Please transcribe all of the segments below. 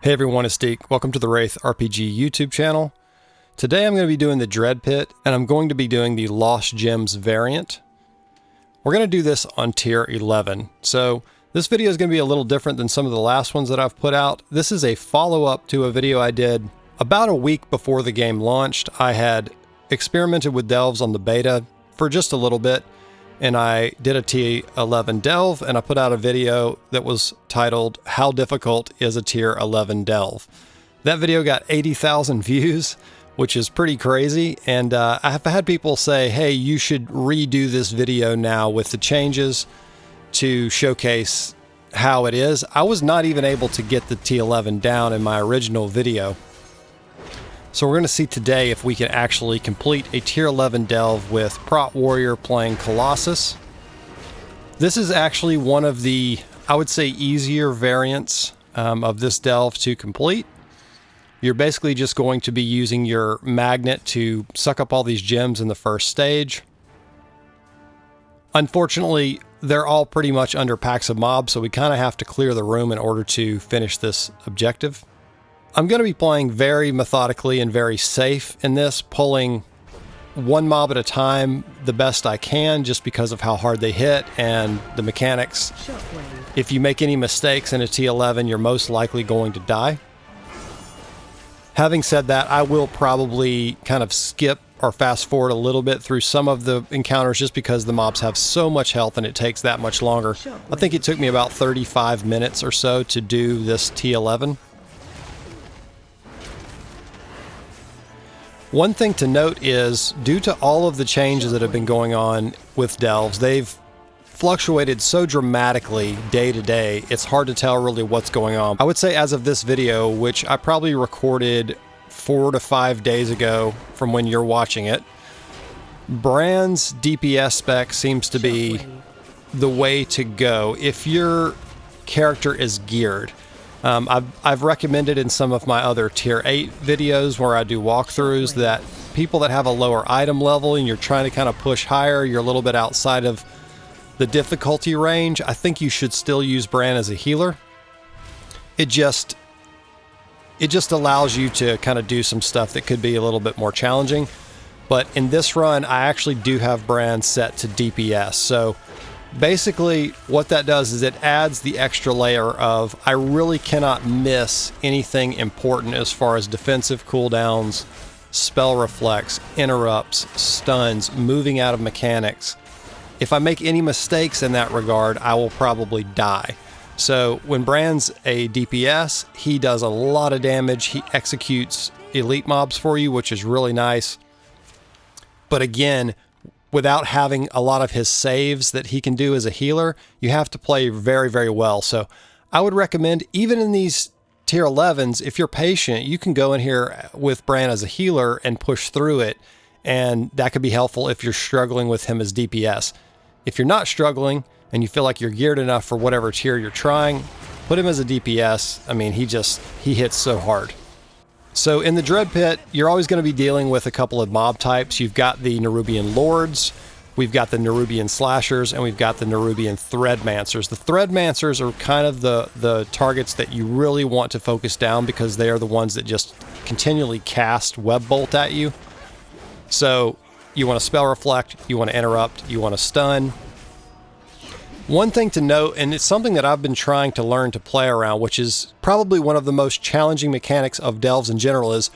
Hey everyone, it's Deke. Welcome to the Wraith RPG YouTube channel. Today I'm going to be doing the Dread Pit, and I'm going to be doing the Lost Gems variant. We're going to do this on tier 11. So this video is going to be a little different than some of the last ones that I've put out. This is a follow-up to a video I did about a week before the game launched. I had experimented with delves on the beta for just a little bit, and I did a T11 delve, and I put out a video that was titled, How Difficult is a Tier 11 Delve? That video got 80,000 views, which is pretty crazy, and I've had people say, hey, you should redo this video now with the changes to showcase how it is. I was not even able to get the T11 down in my original video. So we're going to see today if we can actually complete a tier 11 delve with Prot Warrior playing Colossus. This is actually one of the, I would say, easier variants of this delve to complete. You're basically just going to be using your magnet to suck up all these gems in the first stage. Unfortunately, they're all pretty much under packs of mobs, so we kind of have to clear the room in order to finish this objective. I'm going to be playing very methodically and very safe in this, pulling one mob at a time the best I can just because of how hard they hit and the mechanics. If you make any mistakes in a T11, you're most likely going to die. Having said that, I will probably kind of skip or fast forward a little bit through some of the encounters just because the mobs have so much health and it takes that much longer. I think it took me about 35 minutes or so to do this T11. One thing to note is, due to all of the changes that have been going on with delves, they've fluctuated so dramatically day to day, it's hard to tell really what's going on. I would say as of this video, which I probably recorded 4 to 5 days ago from when you're watching it, Brand's DPS spec seems to be the way to go if your character is geared. I've recommended in some of my other tier 8 videos where I do walkthroughs that people that have a lower item level and you're trying to kind of push higher, you're a little bit outside of the difficulty range, I think you should still use Brand as a healer. It just allows you to kind of do some stuff that could be a little bit more challenging. But in this run, I actually do have Brand set to DPS. So basically, what that does is it adds the extra layer of I really cannot miss anything important as far as defensive cooldowns, spell reflects, interrupts, stuns, moving out of mechanics. If I make any mistakes in that regard, I will probably die. So when Brand's a DPS, he does a lot of damage. He executes elite mobs for you, which is really nice. But again, without having a lot of his saves that he can do as a healer, you have to play very, very well. So I would recommend, even in these tier 11s, if you're patient, you can go in here with Brand as a healer and push through it. And that could be helpful if you're struggling with him as DPS. If you're not struggling and you feel like you're geared enough for whatever tier you're trying, put him as a DPS. I mean, he hits so hard. So in the Dread Pit, you're always going to be dealing with a couple of mob types. You've got the Nerubian Lords, we've got the Nerubian Slashers, and we've got the Nerubian Threadmancers. The Threadmancers are kind of the targets that you really want to focus down because they are the ones that just continually cast Web Bolt at you. So you want to Spell Reflect, you want to Interrupt, you want to Stun. One thing to note, and it's something that I've been trying to learn to play around, which is probably one of the most challenging mechanics of delves in general, is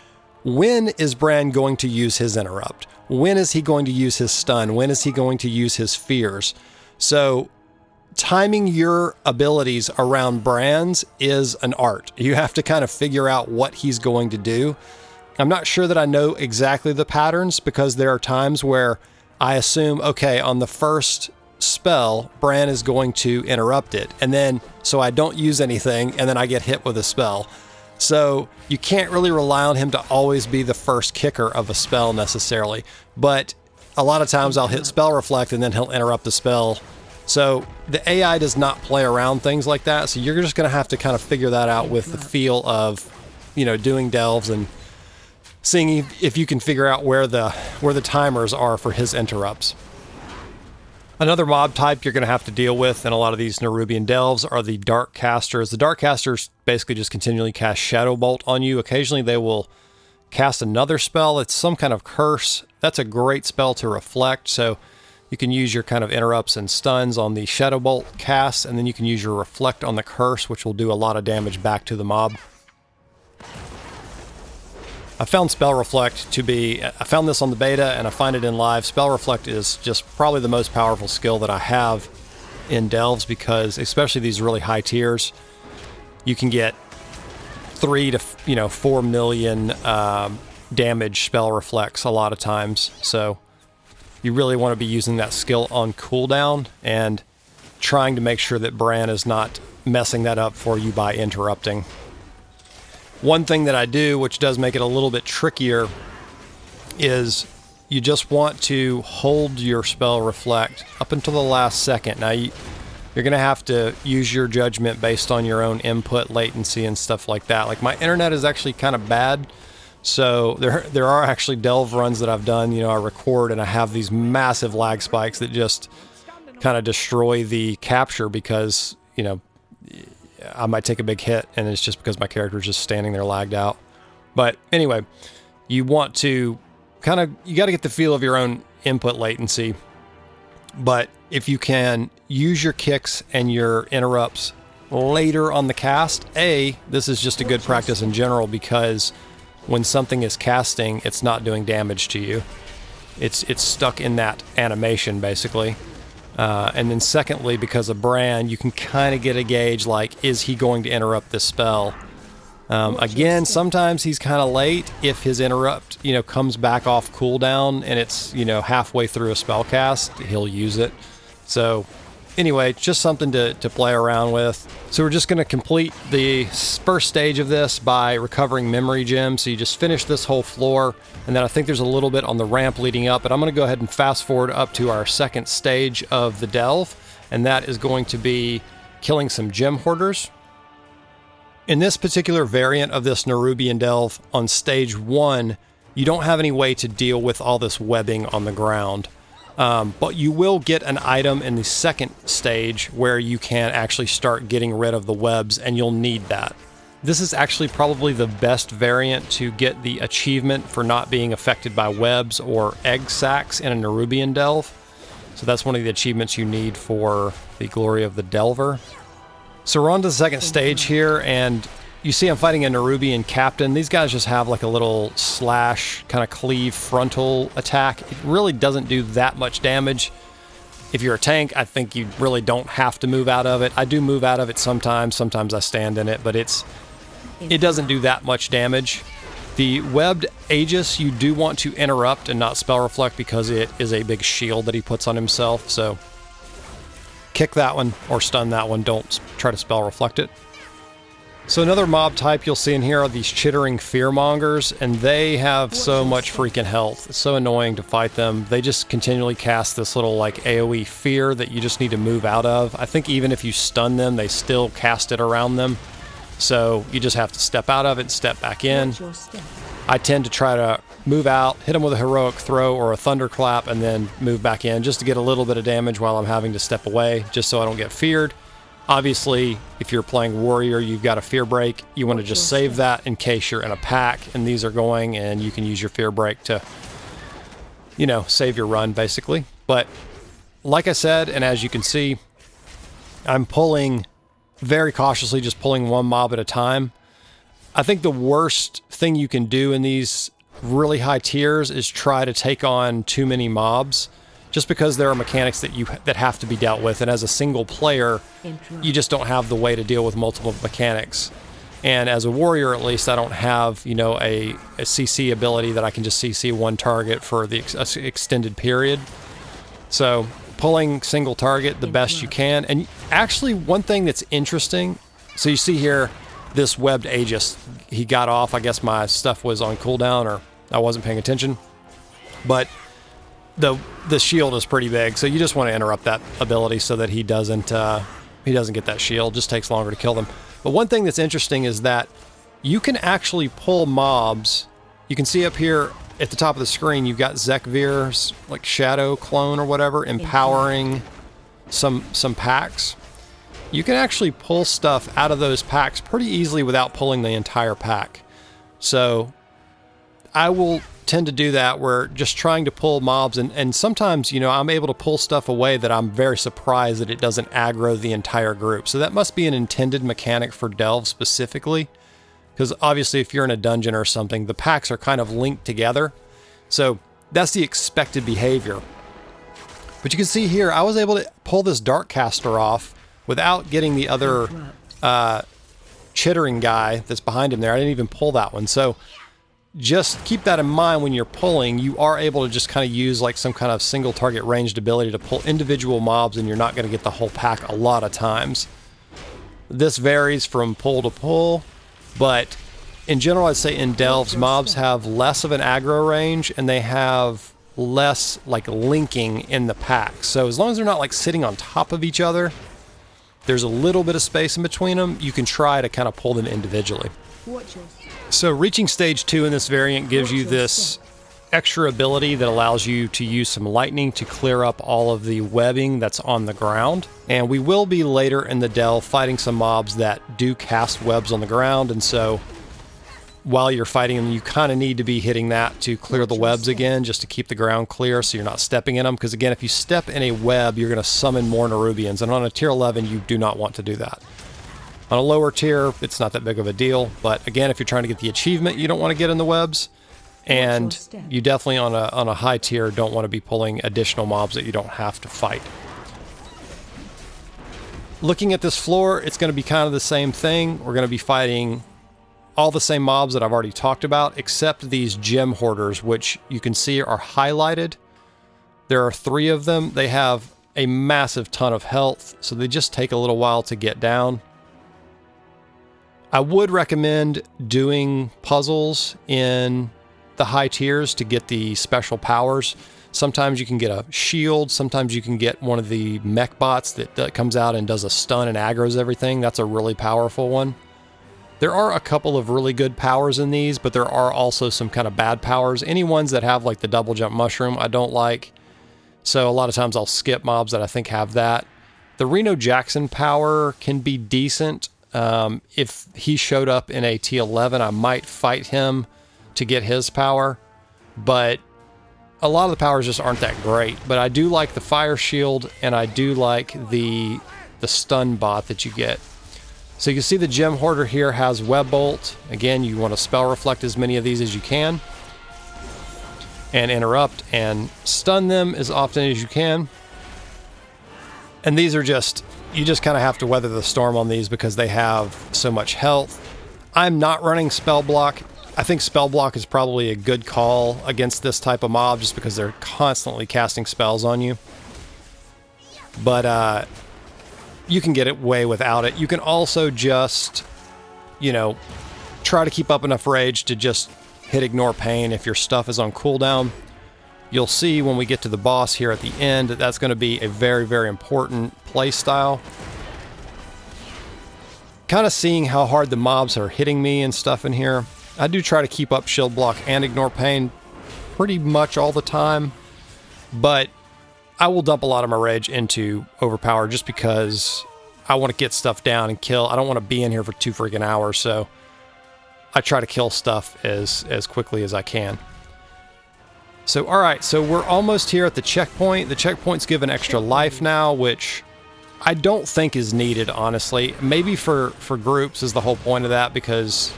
when is Brand going to use his Interrupt? When is he going to use his Stun? When is he going to use his Fears? So timing your abilities around Brand's is an art. You have to kind of figure out what he's going to do. I'm not sure that I know exactly the patterns because there are times where I assume, okay, on the first spell, Brand is going to interrupt it, and then so I don't use anything, and then I get hit with a spell. So you can't really rely on him to always be the first kicker of a spell necessarily, but a lot of times I'll hit Spell Reflect and then he'll interrupt the spell. So the AI does not play around things like that, so you're just going to have to kind of figure that out with the feel of, doing delves and seeing if you can figure out where the timers are for his interrupts. Another mob type you're going to have to deal with in a lot of these Nerubian delves are the Dark Casters. The Dark Casters basically just continually cast Shadow Bolt on you. Occasionally they will cast another spell. It's some kind of curse. That's a great spell to reflect, so you can use your kind of interrupts and stuns on the Shadow Bolt cast, and then you can use your reflect on the curse, which will do a lot of damage back to the mob. I found Spell Reflect to be, I found this on the beta and I find it in live. Spell Reflect is just probably the most powerful skill that I have in delves, because especially these really high tiers, you can get 3 to 4 million damage spell reflects a lot of times. So you really want to be using that skill on cooldown and trying to make sure that Bran is not messing that up for you by interrupting. One thing that I do, which does make it a little bit trickier, is you just want to hold your spell reflect up until the last second. Now you're going to have to use your judgment based on your own input latency and stuff like that. Like, my internet is actually kind of bad, so there are actually delve runs that I've done. I record and I have these massive lag spikes that just kind of destroy the capture, because I might take a big hit and it's just because my character is just standing there lagged out. But anyway, you want to you got to get the feel of your own input latency. But if you can use your kicks and your interrupts later on the cast, this is just a good practice in general, because when something is casting, it's not doing damage to you. It's stuck in that animation, basically. And then secondly, because of Bran, you can kind of get a gauge, like, is he going to interrupt this spell? Again, sometimes he's kind of late. If his interrupt, comes back off cooldown and it's, halfway through a spell cast, he'll use it. So anyway, just something to play around with. So we're just going to complete the first stage of this by recovering memory gems. So you just finish this whole floor, and then I think there's a little bit on the ramp leading up, but I'm going to go ahead and fast forward up to our second stage of the delve, and that is going to be killing some gem hoarders. In this particular variant of this Nerubian delve, on stage 1, you don't have any way to deal with all this webbing on the ground. But you will get an item in the second stage where you can actually start getting rid of the webs, and you'll need that. This is actually probably the best variant to get the achievement for not being affected by webs or egg sacs in a Nerubian delve. So that's one of the achievements you need for the Glory of the Delver. So we're on to the second stage here, and you see I'm fighting a Nerubian captain. These guys just have like a little slash, kind of cleave frontal attack. It really doesn't do that much damage. If you're a tank, I think you really don't have to move out of it. I do move out of it sometimes. Sometimes I stand in it, but it doesn't do that much damage. The webbed Aegis you do want to interrupt and not spell reflect, because it is a big shield that he puts on himself. So kick that one or stun that one. Don't try to spell reflect it. So another mob type you'll see in here are these chittering fearmongers, and they have so much freaking health. It's so annoying to fight them. They just continually cast this little like AoE fear that you just need to move out of. I think even if you stun them, they still cast it around them. So you just have to step out of it and step back in. I tend to try to move out, hit them with a heroic throw or a thunderclap, and then move back in just to get a little bit of damage while I'm having to step away, just so I don't get feared. Obviously, if you're playing warrior, you've got a fear break. You want to just save that in case you're in a pack and these are going, and you can use your fear break to, save your run, basically. But like I said, and as you can see, I'm pulling very cautiously, just pulling one mob at a time. I think the worst thing you can do in these really high tiers is try to take on too many mobs, just because there are mechanics that have to be dealt with, and as a single player, you just don't have the way to deal with multiple mechanics. And as a warrior, at least, I don't have, a CC ability that I can just CC one target for the extended period. So pulling single target the best you can. And actually, one thing that's interesting, so you see here, this webbed Aegis, he got off. I guess my stuff was on cooldown, or I wasn't paying attention. But the shield is pretty big, so you just want to interrupt that ability so that he doesn't get that shield. Just takes longer to kill them. But one thing that's interesting is that you can actually pull mobs. You can see up here, at the top of the screen, you've got Zekvir's like shadow clone or whatever, empowering some packs. You can actually pull stuff out of those packs pretty easily without pulling the entire pack. So I will tend to do that, where just trying to pull mobs, and sometimes, you know, I'm able to pull stuff away that I'm very surprised that it doesn't aggro the entire group. So that must be an intended mechanic for Delve specifically, because obviously if you're in a dungeon or something, the packs are kind of linked together. So that's the expected behavior. But you can see here, I was able to pull this Darkcaster off without getting the other chittering guy that's behind him there. I didn't even pull that one. So just keep that in mind when you're pulling. You are able to just kind of use like some kind of single target ranged ability to pull individual mobs, and you're not going to get the whole pack a lot of times. This varies from pull to pull, but in general, I'd say in Delves, mobs have less of an aggro range, and they have less like linking in the pack. So as long as they're not like sitting on top of each other, there's a little bit of space in between them, you can try to kind of pull them individually. So reaching stage 2 in this variant gives you this extra ability that allows you to use some lightning to clear up all of the webbing that's on the ground. And we will be later in the delve fighting some mobs that do cast webs on the ground, and so while you're fighting them, you kind of need to be hitting that to clear the webs again, just to keep the ground clear so you're not stepping in them. Because again, if you step in a web, you're going to summon more Nerubians, and on a tier 11, you do not want to do that. On a lower tier, it's not that big of a deal, but again, if you're trying to get the achievement, you don't want to get in the webs, and you definitely on a high tier don't want to be pulling additional mobs that you don't have to fight. Looking at this floor, it's going to be kind of the same thing. We're going to be fighting all the same mobs that I've already talked about, except these gem hoarders, which you can see are highlighted. There are 3 of them. They have a massive ton of health, so they just take a little while to get down. I would recommend doing puzzles in the high tiers to get the special powers. Sometimes you can get a shield, sometimes you can get one of the mech bots that comes out and does a stun and aggroes everything. That's a really powerful one. There are a couple of really good powers in these, but there are also some kind of bad powers. Any ones that have like the double jump mushroom, I don't like. So a lot of times I'll skip mobs that I think have that. The Reno Jackson power can be decent. If he showed up in a T11, I might fight him to get his power, but a lot of the powers just aren't that great. But I do like the fire shield, and I do like the stun bot that you get. So you can see the gem hoarder here has web bolt. Again, you want to spell reflect as many of these as you can, and interrupt and stun them as often as you can. And these are just, you just kind of have to weather the storm on these because they have so much health. I'm not running spell block. I think spell block is probably a good call against this type of mob just because they're constantly casting spells on you. But you can get it away without it. You can also just, you know, try to keep up enough rage to just hit ignore pain if your stuff is on cooldown. You'll see when we get to the boss here at the end that that's going to be a very, very important play style. Kind of seeing how hard the mobs are hitting me and stuff in here. I do try to keep up shield block and ignore pain pretty much all the time, but I will dump a lot of my rage into overpower just because I want to get stuff down and kill. I don't want to be in here for 2 freaking hours, so I try to kill stuff as quickly as I can. So, alright, so we're almost here at the checkpoint. The checkpoint's given extra life now, which I don't think is needed, honestly. Maybe for groups is the whole point of that, because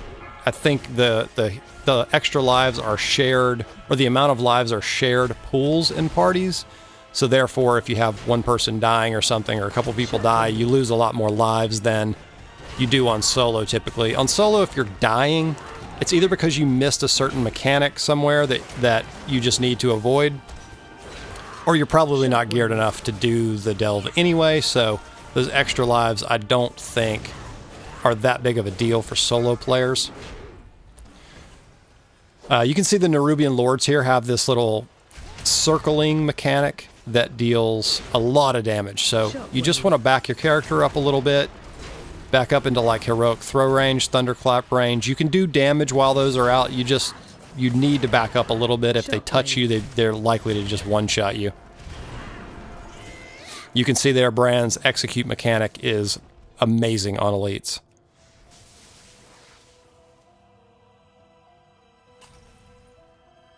I think the extra lives are shared, or the amount of lives are shared pools in parties. So therefore, if you have one person dying or something, or a couple people die, you lose a lot more lives than you do on solo typically. On solo, if you're dying, it's either because you missed a certain mechanic somewhere that you just need to avoid, or you're probably not geared enough to do the delve anyway, so those extra lives I don't think are that big of a deal for solo players. You can see the Nerubian Lords here have this little circling mechanic that deals a lot of damage, so you just want to back your character up a little bit, back up into like heroic throw range, thunderclap range. You can do damage while those are out, you just you need to back up a little bit. If they touch you, they're likely to just one-shot you. You can see there Brand's execute mechanic is amazing on elites.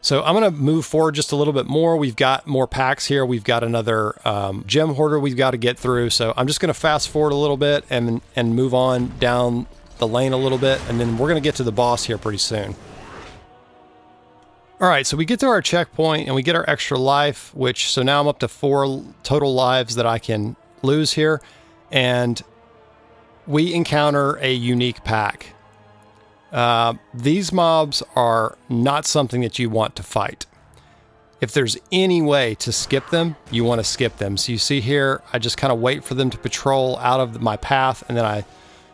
So I'm going to move forward just a little bit more. We've got more packs here. We've got another gem hoarder we've got to get through. So I'm just going to fast forward a little bit and move on down the lane a little bit. And then we're going to get to the boss here pretty soon. All right, so we get to our checkpoint and we get our extra life, so now I'm up to 4 total lives that I can lose here. And we encounter a unique pack. These mobs are not something that you want to fight. If there's any way to skip them, you want to skip them. So you see here, I just kind of wait for them to patrol out of my path, and then I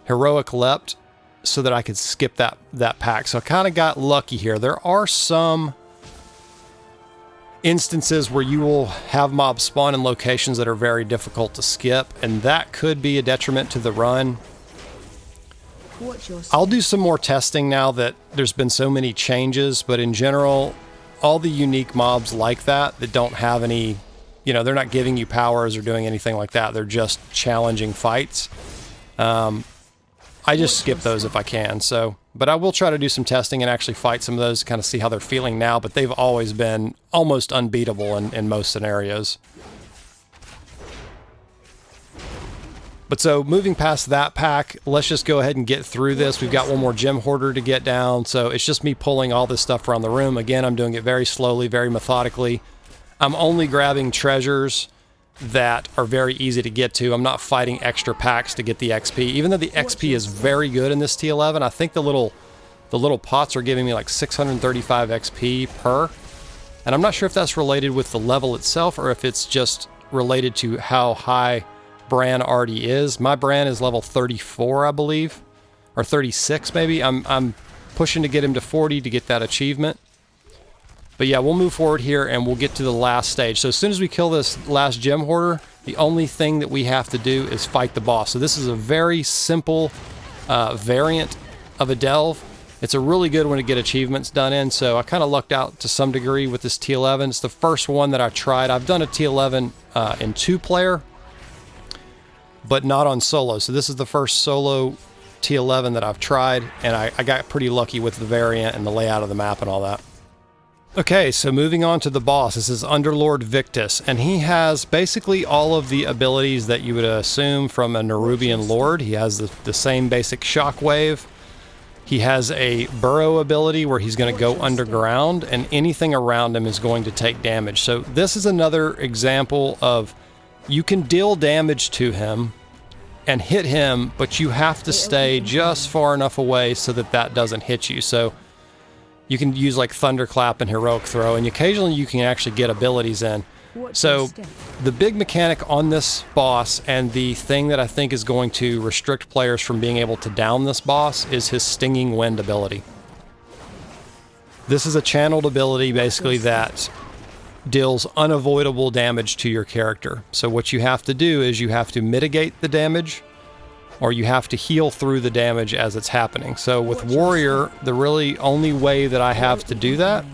heroic leapt so that I could skip that pack. So I kind of got lucky here. There are some instances where you will have mobs spawn in locations that are very difficult to skip, and that could be a detriment to the run. I'll do some more testing now that there's been so many changes, but in general, all the unique mobs like that don't have any, they're not giving you powers or doing anything like that. They're just challenging fights. I just skip those if I can. But I will try to do some testing and actually fight some of those to kind of see how they're feeling now, but they've always been almost unbeatable in most scenarios. But so moving past that pack, let's just go ahead and get through this. We've got one more gem hoarder to get down, so it's just me pulling all this stuff around the room. Again, I'm doing it very slowly, very methodically. I'm only grabbing treasures that are very easy to get to. I'm not fighting extra packs to get the XP. Even though the XP is very good in this T11, I think the little pots are giving me like 635 XP per. And I'm not sure if that's related with the level itself or if it's just related to how high Bran already is. My Bran is level 34, I believe, or 36 maybe. I'm pushing to get him to 40 to get that achievement. But yeah, we'll move forward here and we'll get to the last stage. So as soon as we kill this last gem hoarder, the only thing that we have to do is fight the boss. So this is a very simple variant of a delve. It's a really good one to get achievements done in, so I kind of lucked out to some degree with this T11. It's the first one that I tried. I've done a T11 in 2-player, but not on solo. So this is the first solo T11 that I've tried, and I got pretty lucky with the variant and the layout of the map and all that. Okay, so moving on to the boss. This is Underlord Victus, and he has basically all of the abilities that you would assume from a Nerubian Lord. He has the same basic shockwave. He has a burrow ability where he's going to go underground, and anything around him is going to take damage. So this is another example of you can deal damage to him and hit him, but you have to stay just far enough away so that doesn't hit you. So you can use like Thunderclap and Heroic Throw, and occasionally you can actually get abilities in. So the big mechanic on this boss, and the thing that I think is going to restrict players from being able to down this boss, is his Stinging Wind ability. This is a channeled ability basically that deals unavoidable damage to your character. So what you have to do is you have to mitigate the damage, or you have to heal through the damage as it's happening. So with Warrior, the really only way that I have to do that,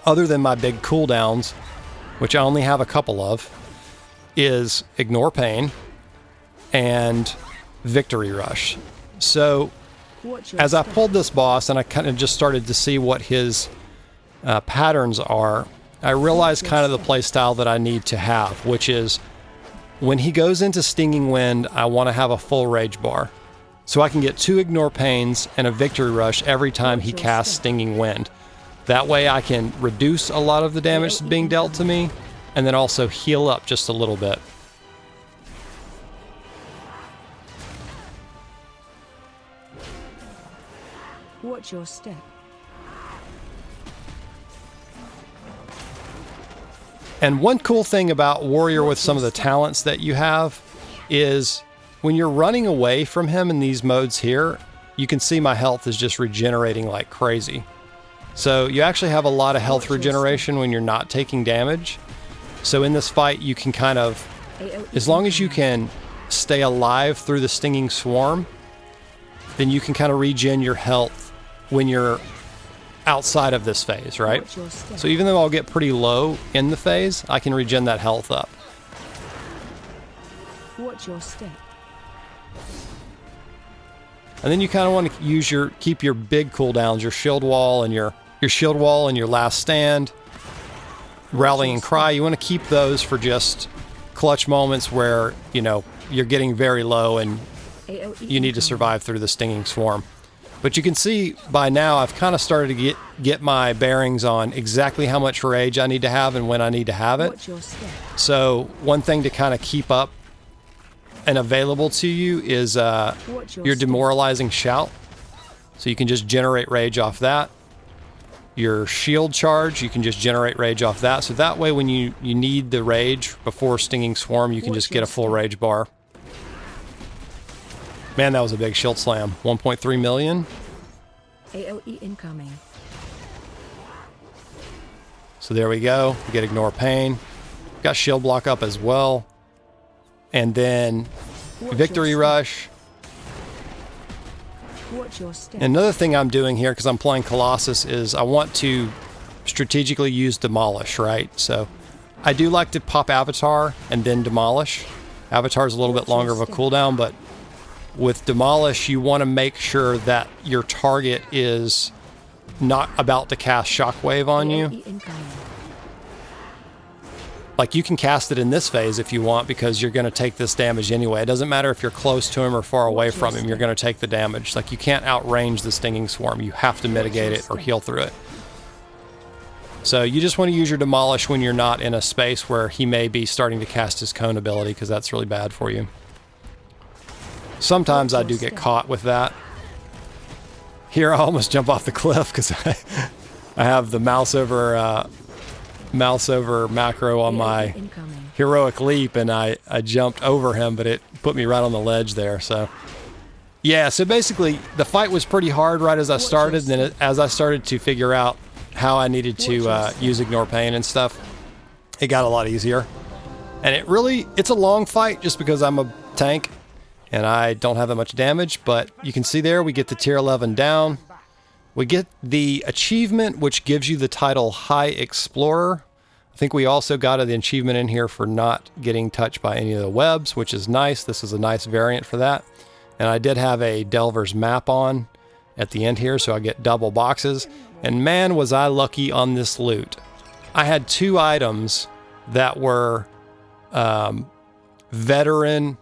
other than my big cooldowns, which I only have a couple of, is Ignore Pain and Victory Rush. So as I pulled this boss and I kind of just started to see what his patterns are, I realized kind of the playstyle that I need to have, which is when he goes into Stinging Wind, I want to have a full rage bar. So I can get 2 Ignore Pains and a Victory Rush every time he casts Stinging Wind. That way I can reduce a lot of the damage that's being dealt to me, and then also heal up just a little bit. Watch your step. And one cool thing about Warrior with some of the talents that you have is when you're running away from him in these modes here, you can see my health is just regenerating like crazy. So you actually have a lot of health regeneration when you're not taking damage. So in this fight, you can kind of, as long as you can stay alive through the Stinging Swarm, then you can kind of regen your health when you're outside of this phase, right? Watch your step. So even though I'll get pretty low in the phase, I can regen that health up. Watch your step. And then you kind of want to use keep your big cooldowns, your shield wall and your shield wall and your last stand, rallying cry. You want to keep those for just clutch moments where, you know, you're getting very low and you need to survive through the stinging swarm. But you can see by now I've kind of started to get my bearings on exactly how much rage I need to have and when I need to have it. Watch your step. So one thing to kind of keep up and available to you is your demoralizing shout. So you can just generate rage off that. Your shield charge, you can just generate rage off that. So that way when you need the rage before stinging swarm, you can just get a full rage bar. Man, that was a big shield slam. 1.3 million. AOE incoming. So there we go. We get ignore pain. Got shield block up as well. And then victory rush. Watch your step. Another thing I'm doing here, because I'm playing Colossus, is I want to strategically use demolish, right? So I do like to pop Avatar and then demolish. Avatar is a little bit longer of a cooldown, but with demolish, you want to make sure that your target is not about to cast shockwave on you. Like, you can cast it in this phase if you want, because you're going to take this damage anyway. It doesn't matter if you're close to him or far away from him, you're going to take the damage. Like, you can't outrange the stinging swarm. You have to mitigate it or heal through it. So you just want to use your demolish when you're not in a space where he may be starting to cast his cone ability, because that's really bad for you. Sometimes I do get caught with that. Here I almost jump off the cliff because I have the mouse over macro on my heroic leap, and I jumped over him, but it put me right on the ledge there. So yeah, so basically the fight was pretty hard right as I started, and then as I started to figure out how I needed to use ignore pain and stuff, it got a lot easier. And it's a long fight just because I'm a tank and I don't have that much damage, but you can see there we get the tier 11 down. We get the achievement, which gives you the title High Explorer. I think we also got the achievement in here for not getting touched by any of the webs, which is nice. This is a nice variant for that. And I did have a Delver's map on at the end here, so I get double boxes. And man, was I lucky on this loot. I had 2 items that were veteran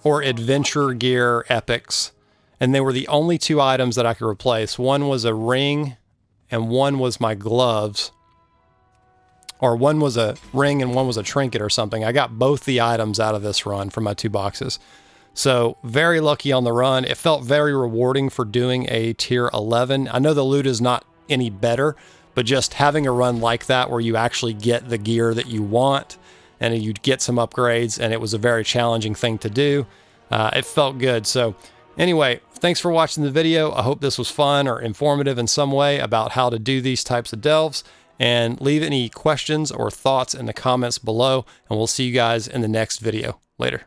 or adventure gear epics, and they were the only 2 items that I could replace. One was a ring and one was my gloves, or one was a ring and one was a trinket or something. I got both the items out of this run from my 2 boxes. So very lucky on the run. It felt very rewarding for doing a tier 11. I know the loot is not any better, but just having a run like that where you actually get the gear that you want and you get some upgrades, and it was a very challenging thing to do. It felt good. So anyway, thanks for watching the video. I hope this was fun or informative in some way about how to do these types of delves, and leave any questions or thoughts in the comments below, and we'll see you guys in the next video. Later.